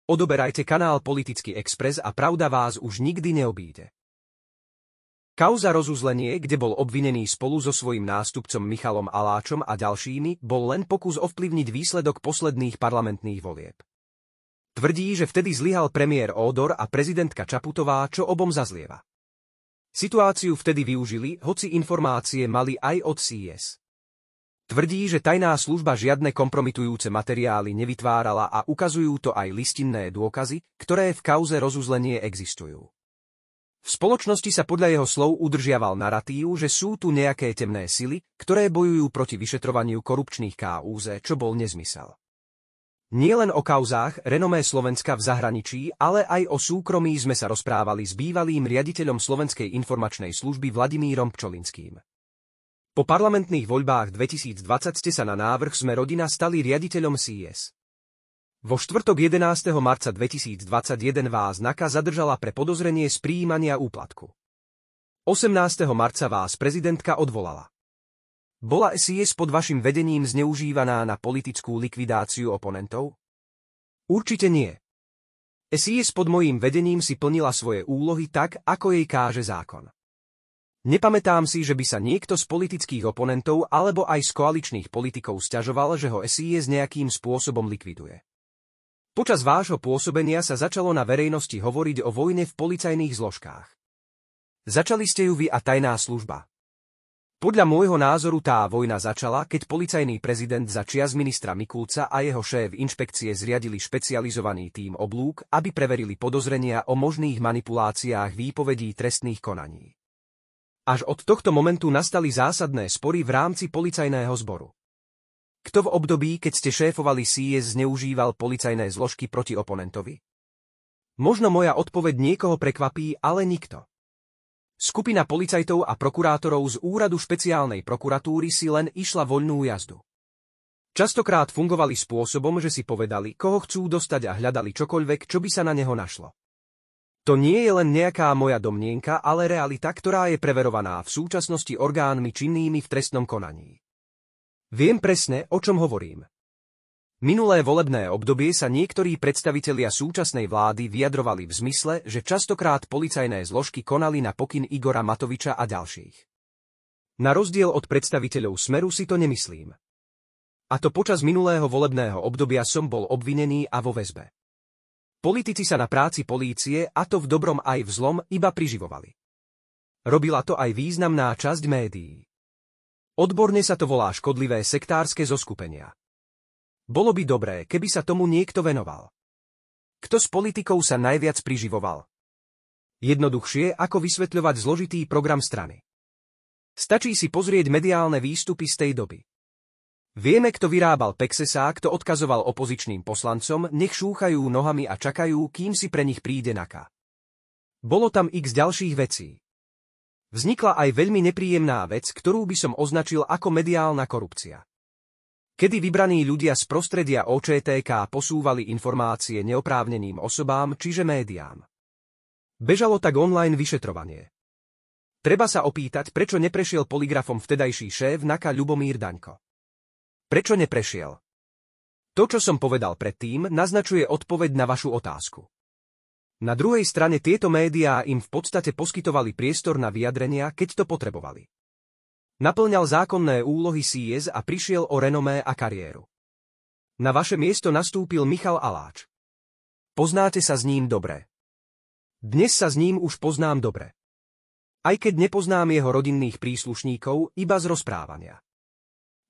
Odoberajte kanál Politický Express a pravda vás už nikdy neobíde. Kauza rozuzlenie, kde bol obvinený spolu so svojím nástupcom Michalom Aláčom a ďalšími, bol len pokus ovplyvniť výsledok posledných parlamentných volieb. Tvrdí, že vtedy zlyhal premiér Ódor a prezidentka Čaputová, čo obom zazlieva. Situáciu vtedy využili, hoci informácie mali aj od SIS. Tvrdí, že tajná služba žiadne kompromitujúce materiály nevytvárala a ukazujú to aj listinné dôkazy, ktoré v kauze rozuzlenie existujú. V spoločnosti sa podľa jeho slov udržiaval naratív, že sú tu nejaké temné sily, ktoré bojujú proti vyšetrovaniu korupčných KÚZ, čo bol nezmysel. Nie len o kauzách renomé Slovenska v zahraničí, ale aj o súkromí sme sa rozprávali s bývalým riaditeľom Slovenskej informačnej služby Vladimírom Pčolinským. Po parlamentných voľbách 2020 ste sa na návrh Sme rodina stali riaditeľom SIS. Vo štvrtok 11. marca 2021 vás NAKA zadržala pre podozrenie z prijímania úplatku. 18. marca vás prezidentka odvolala. Bola SIS pod vašim vedením zneužívaná na politickú likvidáciu oponentov? Určite nie. SIS pod mojím vedením si plnila svoje úlohy tak, ako jej káže zákon. Nepamätám si, že by sa niekto z politických oponentov alebo aj z koaličných politikov sťažoval, že ho SIS nejakým spôsobom likviduje. Počas vášho pôsobenia sa začalo na verejnosti hovoriť o vojne v policajných zložkách. Začali ste ju vy a tajná služba. Podľa môjho názoru tá vojna začala, keď policajný prezident za čias ministra Mikulca a jeho šéf inšpekcie zriadili špecializovaný tím oblúk, aby preverili podozrenia o možných manipuláciách výpovedí trestných konaní. Až od tohto momentu nastali zásadné spory v rámci policajného zboru. Kto v období, keď ste šéfovali SIS, zneužíval policajné zložky proti oponentovi? Možno moja odpoveď niekoho prekvapí, ale nikto. Skupina policajtov a prokurátorov z úradu špeciálnej prokuratúry si len išla voľnú jazdu. Častokrát fungovali spôsobom, že si povedali, koho chcú dostať a hľadali čokoľvek, čo by sa na neho našlo. To nie je len nejaká moja domnienka, ale realita, ktorá je preverovaná v súčasnosti orgánmi činnými v trestnom konaní. Viem presne, o čom hovorím. Minulé volebné obdobie sa niektorí predstavitelia súčasnej vlády vyjadrovali v zmysle, že častokrát policajné zložky konali na pokyn Igora Matoviča a ďalších. Na rozdiel od predstaviteľov Smeru si to nemyslím. A to počas minulého volebného obdobia som bol obvinený a vo väzbe. Politici sa na práci polície, a to v dobrom aj v zlom, iba priživovali. Robila to aj významná časť médií. Odborne sa to volá škodlivé sektárske zoskupenia. Bolo by dobré, keby sa tomu niekto venoval. Kto z politikov sa najviac priživoval? Jednoduchšie, ako vysvetľovať zložitý program strany. Stačí si pozrieť mediálne výstupy z tej doby. Vieme, kto vyrábal Pexesá, kto odkazoval opozičným poslancom, nech šúchajú nohami a čakajú, kým si pre nich príde NAKA. Bolo tam x ďalších vecí. Vznikla aj veľmi nepríjemná vec, ktorú by som označil ako mediálna korupcia. Kedy vybraní ľudia z prostredia OČTK posúvali informácie neoprávneným osobám, čiže médiám. Bežalo tak online vyšetrovanie. Treba sa opýtať, prečo neprešiel polygrafom vtedajší šéf NAKA Ľubomír Daňko. Prečo neprešiel? To, čo som povedal predtým, naznačuje odpoveď na vašu otázku. Na druhej strane tieto médiá im v podstate poskytovali priestor na vyjadrenia, keď to potrebovali. Naplňal zákonné úlohy SIS a prišiel o renomé a kariéru. Na vaše miesto nastúpil Michal Aláč. Poznáte sa s ním dobre. Dnes sa s ním už poznám dobre. Aj keď nepoznám jeho rodinných príslušníkov, iba z rozprávania.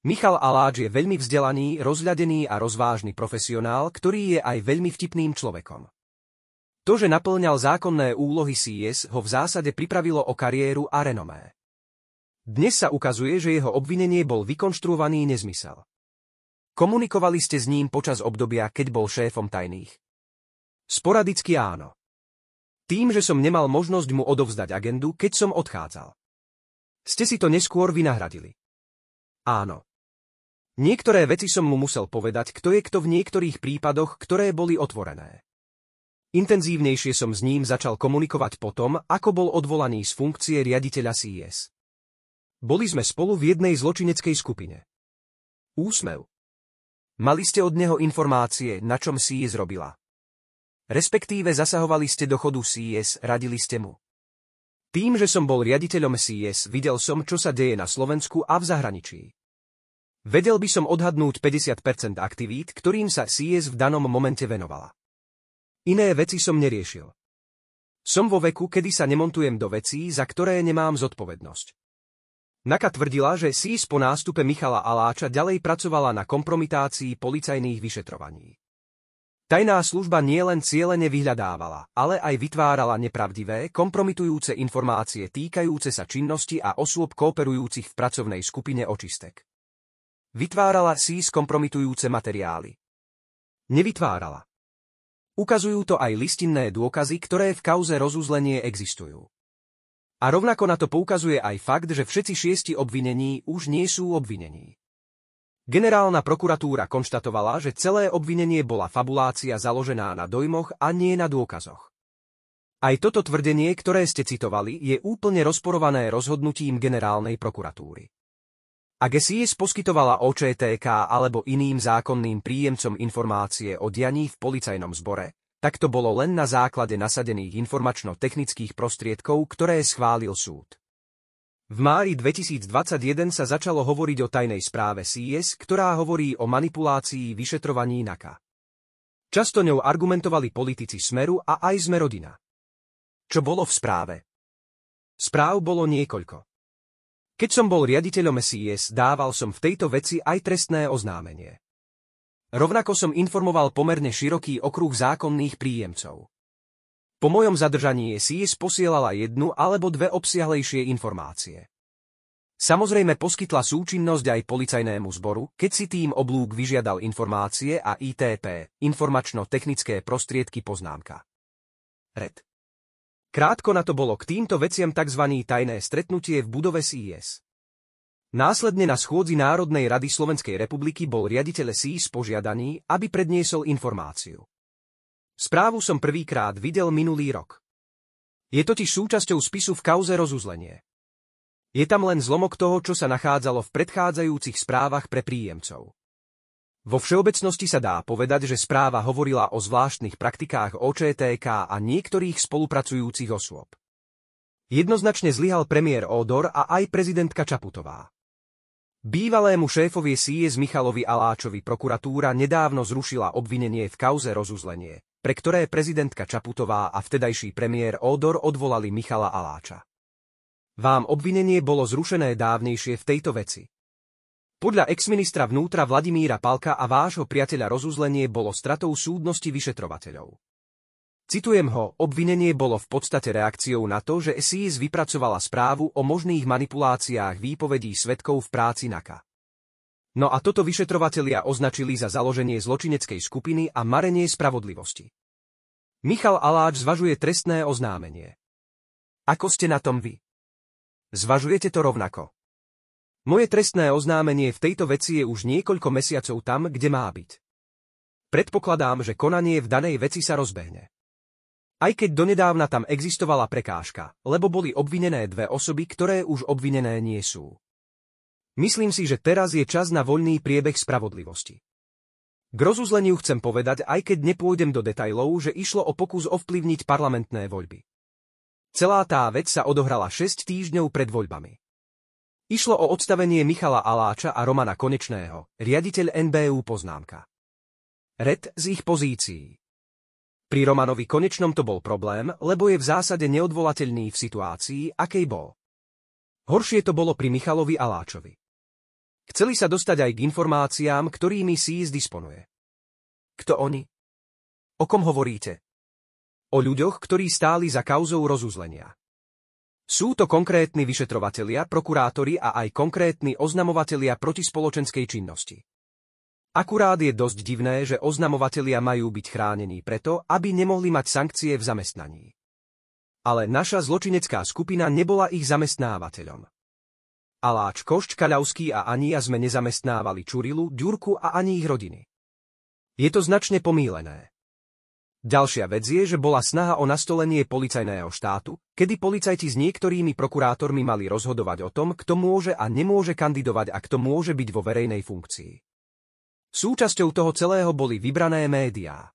Michal Aláč je veľmi vzdelaný, rozhľadený a rozvážny profesionál, ktorý je aj veľmi vtipným človekom. To, že naplňal zákonné úlohy SIS, ho v zásade pripravilo o kariéru a renomé. Dnes sa ukazuje, že jeho obvinenie bol vykonštruovaný nezmysel. Komunikovali ste s ním počas obdobia, keď bol šéfom tajných? Sporadicky áno. Tým, že som nemal možnosť mu odovzdať agendu, keď som odchádzal. Ste si to neskôr vynahradili? Áno. Niektoré veci som mu musel povedať, kto je kto v niektorých prípadoch, ktoré boli otvorené. Intenzívnejšie som s ním začal komunikovať potom, ako bol odvolaný z funkcie riaditeľa SIS. Boli sme spolu v jednej zločineckej skupine. Úsmev. Mali ste od neho informácie, na čom SIS robila? Respektíve zasahovali ste do chodu SIS, radili ste mu. Tým, že som bol riaditeľom SIS, videl som, čo sa deje na Slovensku a v zahraničí. Vedel by som odhadnúť 50% aktivít, ktorým sa SIS v danom momente venovala. Iné veci som neriešil. Som vo veku, kedy sa nemontujem do vecí, za ktoré nemám zodpovednosť. NAKA tvrdila, že SIS po nástupe Michala Aláča ďalej pracovala na kompromitácii policajných vyšetrovaní. Tajná služba nielen cielene vyhľadávala, ale aj vytvárala nepravdivé, kompromitujúce informácie týkajúce sa činnosti a osôb kooperujúcich v pracovnej skupine očistek. Vytvárala SIS kompromitujúce materiály. Nevytvárala. Ukazujú to aj listinné dôkazy, ktoré v kauze rozuzlenie existujú. A rovnako na to poukazuje aj fakt, že všetci 6 obvinení už nie sú obvinení. Generálna prokuratúra konštatovala, že celé obvinenie bola fabulácia založená na dojmoch a nie na dôkazoch. Aj toto tvrdenie, ktoré ste citovali, je úplne rozporované rozhodnutím generálnej prokuratúry. Ak SIS poskytovala OČTK alebo iným zákonným príjemcom informácie o dianí v policajnom zbore, tak to bolo len na základe nasadených informačno-technických prostriedkov, ktoré schválil súd. V máji 2021 sa začalo hovoriť o tajnej správe SIS, ktorá hovorí o manipulácii vyšetrovaní NAKA. Často ňou argumentovali politici Smeru a aj Smerodina. Čo bolo v správe? Správ bolo niekoľko. Keď som bol riaditeľom SIS, dával som v tejto veci aj trestné oznámenie. Rovnako som informoval pomerne široký okruh zákonných príjemcov. Po mojom zadržaní SIS posielala 1 alebo 2 obsiahlejšie informácie. Samozrejme poskytla súčinnosť aj policajnému zboru, keď si tým oblúk vyžiadal informácie a ITP, informačno-technické prostriedky poznámka. Red. Krátko na to bolo k týmto veciam tzv. Tajné stretnutie v budove SIS. Následne na schôdzi Národnej rady Slovenskej republiky bol riaditeľ SIS požiadaný, aby predniesol informáciu. Správu som prvýkrát videl minulý rok. Je totiž súčasťou spisu v kauze rozuzlenie. Je tam len zlomok toho, čo sa nachádzalo v predchádzajúcich správach pre príjemcov. Vo všeobecnosti sa dá povedať, že správa hovorila o zvláštnych praktikách OČTK a niektorých spolupracujúcich osôb. Jednoznačne zlyhal premiér Ódor a aj prezidentka Čaputová. Bývalému šéfovi SIS Michalovi Aláčovi prokuratúra nedávno zrušila obvinenie v kauze rozuzlenie, pre ktoré prezidentka Čaputová a vtedajší premiér Ódor odvolali Michala Aláča. Vám obvinenie bolo zrušené dávnejšie v tejto veci. Podľa exministra vnútra Vladimíra Palka a vášho priateľa rozuzlenie bolo stratou súdnosti vyšetrovateľov. Citujem ho, obvinenie bolo v podstate reakciou na to, že SIS vypracovala správu o možných manipuláciách výpovedí svedkov v práci NAKA. No a toto vyšetrovatelia označili za založenie zločineckej skupiny a marenie spravodlivosti. Michal Aláč zvažuje trestné oznámenie. Ako ste na tom vy? Zvažujete to rovnako? Moje trestné oznámenie v tejto veci je už niekoľko mesiacov tam, kde má byť. Predpokladám, že konanie v danej veci sa rozbehne. Aj keď donedávna tam existovala prekážka, lebo boli obvinené 2 osoby, ktoré už obvinené nie sú. Myslím si, že teraz je čas na voľný priebeh spravodlivosti. K rozuzleniu chcem povedať, aj keď nepôjdem do detailov, že išlo o pokus ovplyvniť parlamentné voľby. Celá tá vec sa odohrala 6 týždňov pred voľbami. Išlo o odstavenie Michala Aláča a Romana Konečného, riaditeľ NBÚ poznámka. Red z ich pozícií. Pri Romanovi Konečnom to bol problém, lebo je v zásade neodvolateľný v situácii, akej bol. Horšie to bolo pri Michalovi Aláčovi. Chceli sa dostať aj k informáciám, ktorými SIS disponuje. Kto oni? O kom hovoríte? O ľuďoch, ktorí stáli za kauzou rozuzlenia. Sú to konkrétni vyšetrovatelia, prokurátori a aj konkrétni oznamovatelia protispoločenskej činnosti. Akurát je dosť divné, že oznamovatelia majú byť chránení preto, aby nemohli mať sankcie v zamestnaní. Ale naša zločinecká skupina nebola ich zamestnávateľom. Aláč, Košť, Kaľavský a Ania sme nezamestnávali Čurilu, Ďurku a ani ich rodiny. Je to značne pomýlené. Ďalšia vec je, že bola snaha o nastolenie policajného štátu, kedy policajti s niektorými prokurátormi mali rozhodovať o tom, kto môže a nemôže kandidovať a kto môže byť vo verejnej funkcii. Súčasťou toho celého boli vybrané médiá.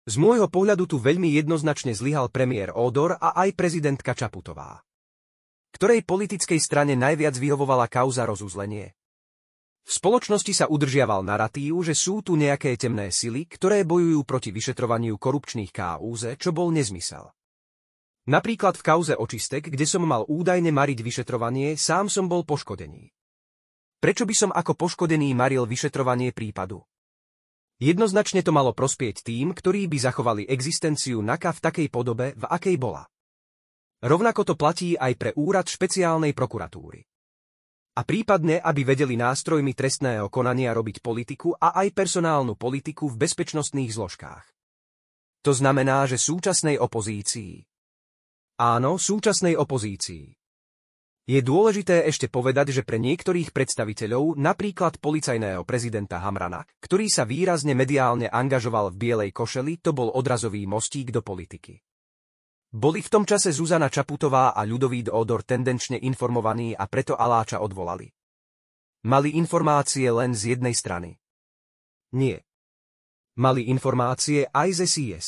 Z môjho pohľadu tu veľmi jednoznačne zlyhal premiér Ódor a aj prezidentka Čaputová. Ktorej politickej strane najviac vyhovovala kauza rozuzlenie? V spoločnosti sa udržiaval naratív, že sú tu nejaké temné sily, ktoré bojujú proti vyšetrovaniu korupčných káuz, čo bol nezmysel. Napríklad v kauze očistek, kde som mal údajne mariť vyšetrovanie, sám som bol poškodený. Prečo by som ako poškodený maril vyšetrovanie prípadu? Jednoznačne to malo prospieť tým, ktorí by zachovali existenciu NAKA v takej podobe, v akej bola. Rovnako to platí aj pre úrad špeciálnej prokuratúry. A prípadne, aby vedeli nástrojmi trestného konania robiť politiku a aj personálnu politiku v bezpečnostných zložkách. To znamená, že súčasnej opozícii. Áno, súčasnej opozícii. Je dôležité ešte povedať, že pre niektorých predstaviteľov, napríklad policajného prezidenta Hamrana, ktorý sa výrazne mediálne angažoval v bielej košeli, to bol odrazový mostík do politiky. Boli v tom čase Zuzana Čaputová a Ľudovít Ódor tendenčne informovaní a preto Aláča odvolali. Mali informácie len z jednej strany. Nie. Mali informácie aj ze SIS.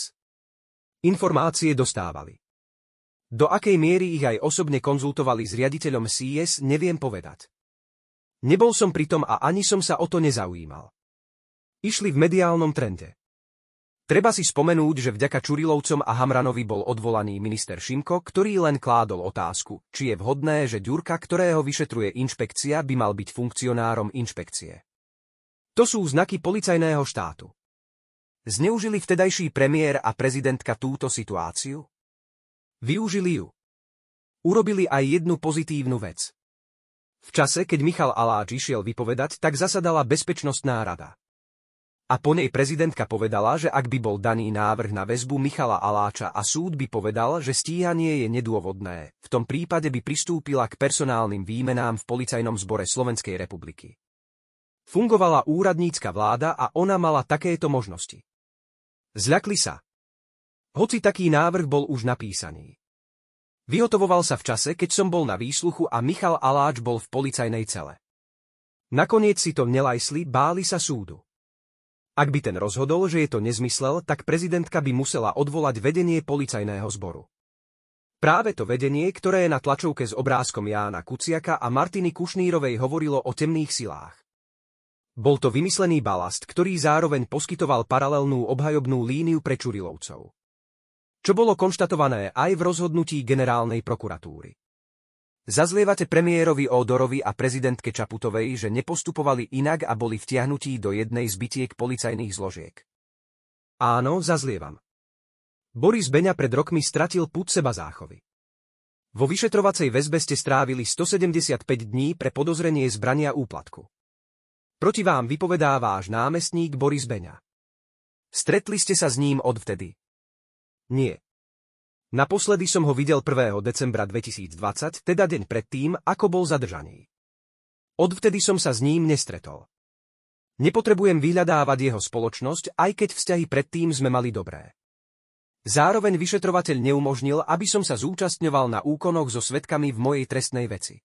Informácie dostávali. Do akej miery ich aj osobne konzultovali s riaditeľom SIS, neviem povedať. Nebol som pri tom a ani som sa o to nezaujímal. Išli v mediálnom trende. Treba si spomenúť, že vďaka Čurilovcom a Hamranovi bol odvolaný minister Šimko, ktorý len kládol otázku, či je vhodné, že Ďurka, ktorého vyšetruje inšpekcia, by mal byť funkcionárom inšpekcie. To sú znaky policajného štátu. Zneužili vtedajší premiér a prezidentka túto situáciu? Využili ju. Urobili aj jednu pozitívnu vec. V čase, keď Michal Aláč išiel vypovedať, tak zasadala Bezpečnostná rada. A po nej prezidentka povedala, že ak by bol daný návrh na väzbu Michala Aláča a súd by povedal, že stíhanie je nedôvodné, v tom prípade by pristúpila k personálnym výmenám v Policajnom zbore Slovenskej republiky. Fungovala úradnícka vláda a ona mala takéto možnosti. Zľakli sa. Hoci taký návrh bol už napísaný. Vyhotovoval sa v čase, keď som bol na výsluchu a Michal Aláč bol v policajnej cele. Nakoniec si to nelajsli, báli sa súdu. Ak by ten rozhodol, že je to nezmysel, tak prezidentka by musela odvolať vedenie policajného zboru. Práve to vedenie, ktoré na tlačovke s obrázkom Jána Kuciaka a Martiny Kušnírovej hovorilo o temných silách. Bol to vymyslený balast, ktorý zároveň poskytoval paralelnú obhajobnú líniu pre Čurilovcov. Čo bolo konštatované aj v rozhodnutí generálnej prokuratúry. Zazlievate premiérovi Ódorovi a prezidentke Čaputovej, že nepostupovali inak a boli vtiahnutí do jednej z bitiek policajných zložiek. Áno, zazlievam. Boris Beňa pred rokmi stratil pud seba záchovy. Vo vyšetrovacej väzbe ste strávili 175 dní pre podozrenie zbrania úplatku. Proti vám vypovedá váš námestník Boris Beňa. Stretli ste sa s ním odvtedy? Nie. Naposledy som ho videl 1. decembra 2020, teda deň predtým, ako bol zadržaný. Odvtedy som sa s ním nestretol. Nepotrebujem vyhľadávať jeho spoločnosť, aj keď vzťahy predtým sme mali dobré. Zároveň vyšetrovateľ neumožnil, aby som sa zúčastňoval na úkonoch so svedkami v mojej trestnej veci.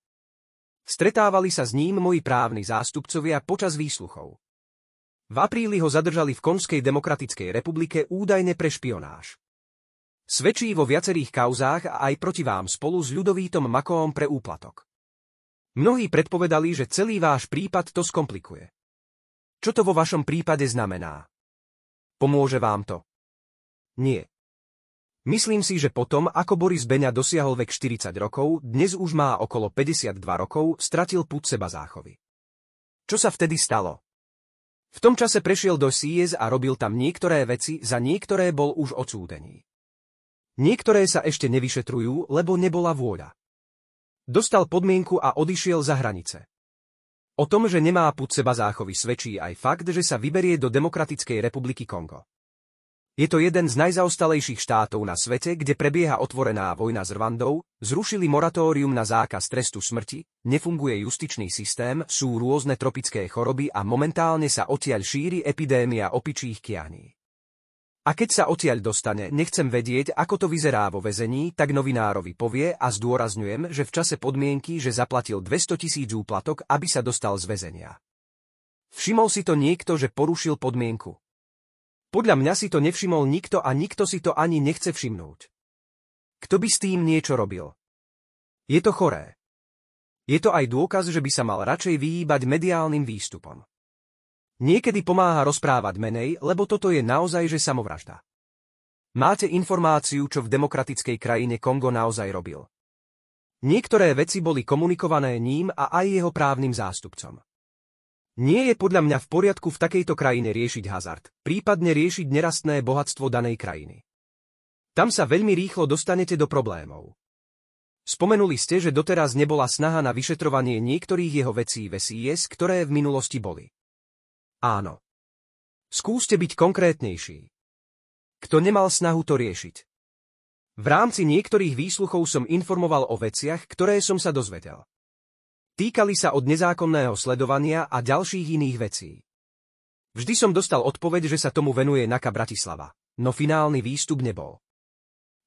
Stretávali sa s ním moji právni zástupcovia počas výsluchov. V apríli ho zadržali v Konžskej demokratickej republike údajne pre špionáž. Svedčí vo viacerých kauzách a aj proti vám spolu s Ľudovítom Makoom pre úplatok. Mnohí predpovedali, že celý váš prípad to skomplikuje. Čo to vo vašom prípade znamená? Pomôže vám to? Nie. Myslím si, že potom, ako Boris Beňa dosiahol vek 40 rokov, dnes už má okolo 52 rokov, stratil pud seba záchovy. Čo sa vtedy stalo? V tom čase prešiel do SIS a robil tam niektoré veci, za niektoré bol už odsúdený. Niektoré sa ešte nevyšetrujú, lebo nebola vôľa. Dostal podmienku a odišiel za hranice. O tom, že nemá pud seba záchovy, svedčí aj fakt, že sa vyberie do Demokratickej republiky Kongo. Je to jeden z najzaostalejších štátov na svete, kde prebieha otvorená vojna s Rwandou, zrušili moratórium na zákaz trestu smrti, nefunguje justičný systém, sú rôzne tropické choroby a momentálne sa odtiaľ šíri epidémia opičích kiahní. A keď sa odtiaľ dostane, nechcem vedieť, ako to vyzerá vo väzení, tak novinárovi povie a zdôrazňujem, že v čase podmienky, že zaplatil 200 000 úplatok, aby sa dostal z väzenia. Všimol si to niekto, že porušil podmienku? Podľa mňa si to nevšimol nikto a nikto si to ani nechce všimnúť. Kto by s tým niečo robil? Je to choré. Je to aj dôkaz, že by sa mal radšej vyhýbať mediálnym výstupom. Niekedy pomáha rozprávať menej, lebo toto je naozaj že samovražda. Máte informáciu, čo v demokratickej krajine Kongo naozaj robil? Niektoré veci boli komunikované ním a aj jeho právnym zástupcom. Nie je podľa mňa v poriadku v takejto krajine riešiť hazard, prípadne riešiť nerastné bohatstvo danej krajiny. Tam sa veľmi rýchlo dostanete do problémov. Spomenuli ste, že doteraz nebola snaha na vyšetrovanie niektorých jeho vecí v SIS, ktoré v minulosti boli. Áno. Skúste byť konkrétnejší. Kto nemal snahu to riešiť? V rámci niektorých výsluchov som informoval o veciach, ktoré som sa dozvedel. Týkali sa od nezákonného sledovania a ďalších iných vecí. Vždy som dostal odpoveď, že sa tomu venuje NAKA Bratislava, no finálny výstup nebol.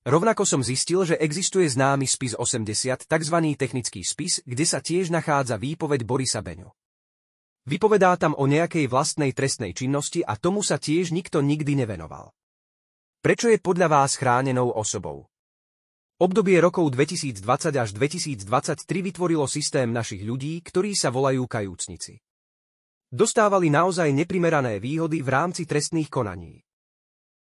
Rovnako som zistil, že existuje známy spis 80, tzv. Technický spis, kde sa tiež nachádza výpoveď Borisa Beňu. Vypovedá tam o nejakej vlastnej trestnej činnosti a tomu sa tiež nikto nikdy nevenoval. Prečo je podľa vás chránenou osobou? Obdobie rokov 2020 až 2023 vytvorilo systém našich ľudí, ktorí sa volajú kajúcnici. Dostávali naozaj neprimerané výhody v rámci trestných konaní.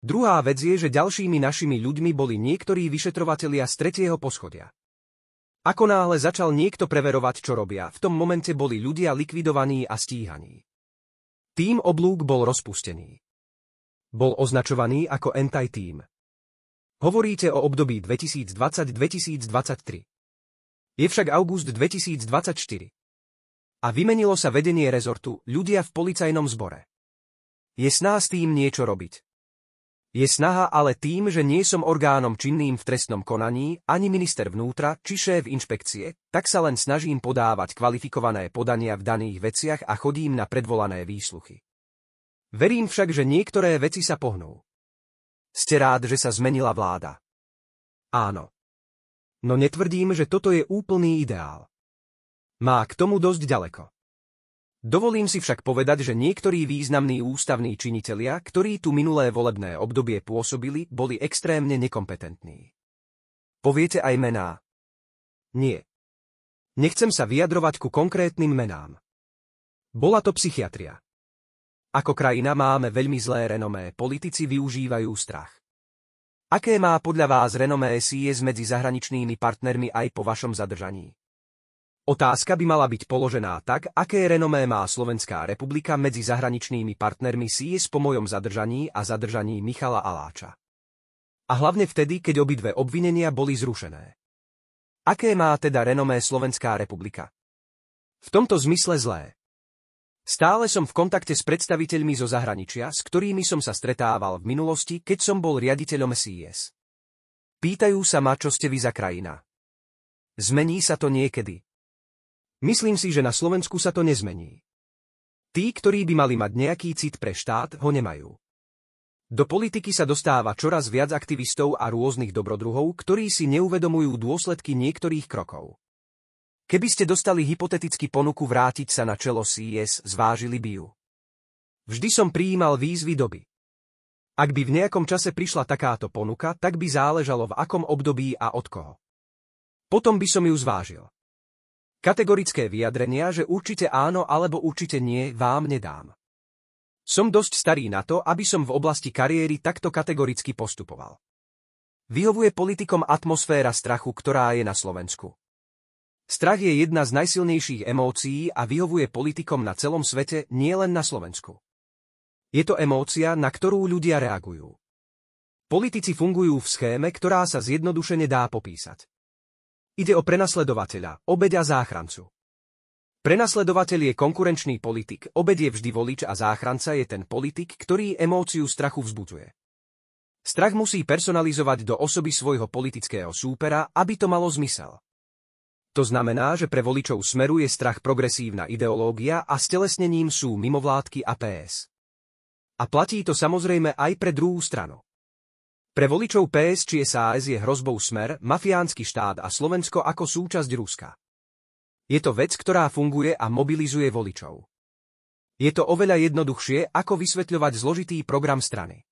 Druhá vec je, že ďalšími našimi ľuďmi boli niektorí vyšetrovatelia z tretieho poschodia. Ako náhle začal niekto preverovať, čo robia, v tom momente boli ľudia likvidovaní a stíhaní. Tím oblúk bol rozpustený. Bol označovaný ako anti-team. Hovoríte o období 2020-2023. Je však august 2024. A vymenilo sa vedenie rezortu, ľudia v policajnom zbore. Je snaha s tým niečo robiť. Je snaha ale tým, že nie som orgánom činným v trestnom konaní, ani minister vnútra, či šéf inšpekcie, tak sa len snažím podávať kvalifikované podania v daných veciach a chodím na predvolané výsluchy. Verím však, že niektoré veci sa pohnú. Ste rád, že sa zmenila vláda? Áno. No netvrdím, že toto je úplný ideál. Má k tomu dosť ďaleko. Dovolím si však povedať, že niektorí významní ústavní činitelia, ktorí tu minulé volebné obdobie pôsobili, boli extrémne nekompetentní. Poviete aj mená? Nie. Nechcem sa vyjadrovať ku konkrétnym menám. Bola to psychiatria. Ako krajina máme veľmi zlé renomé, politici využívajú strach. Aké má podľa vás renomé SIS medzi zahraničnými partnermi aj po vašom zadržaní? Otázka by mala byť položená tak, aké renomé má Slovenská republika medzi zahraničnými partnermi SIS po mojom zadržaní a zadržaní Michala Aláča. A hlavne vtedy, keď obidve obvinenia boli zrušené. Aké má teda renomé Slovenská republika? V tomto zmysle zlé. Stále som v kontakte s predstaviteľmi zo zahraničia, s ktorými som sa stretával v minulosti, keď som bol riaditeľom SIS. Pýtajú sa ma, čo ste vy za krajina. Zmení sa to niekedy? Myslím si, že na Slovensku sa to nezmení. Tí, ktorí by mali mať nejaký cit pre štát, ho nemajú. Do politiky sa dostáva čoraz viac aktivistov a rôznych dobrodruhov, ktorí si neuvedomujú dôsledky niektorých krokov. Keby ste dostali hypoteticky ponuku vrátiť sa na čelo SIS, zvážili by ju. Vždy som prijímal výzvy doby. Ak by v nejakom čase prišla takáto ponuka, tak by záležalo v akom období a od koho. Potom by som ju zvážil. Kategorické vyjadrenia, že určite áno alebo určite nie, vám nedám. Som dosť starý na to, aby som v oblasti kariéry takto kategoricky postupoval. Vyhovuje politikom atmosféra strachu, ktorá je na Slovensku. Strach je jedna z najsilnejších emócií a vyhovuje politikom na celom svete, nielen na Slovensku. Je to emócia, na ktorú ľudia reagujú. Politici fungujú v schéme, ktorá sa zjednodušene dá popísať. Ide o prenasledovateľa, obeť a záchrancu. Prenasledovateľ je konkurenčný politik, obeť je vždy volič a záchranca je ten politik, ktorý emóciu strachu vzbudzuje. Strach musí personalizovať do osoby svojho politického súpera, aby to malo zmysel. To znamená, že pre voličov Smeru je strach progresívna ideológia a stelesnením sú mimovládky a PS. A platí to samozrejme aj pre druhú stranu. Pre voličov PS či SAS je hrozbou Smer, mafiánsky štát a Slovensko ako súčasť Ruska. Je to vec, ktorá funguje a mobilizuje voličov. Je to oveľa jednoduchšie, ako vysvetľovať zložitý program strany.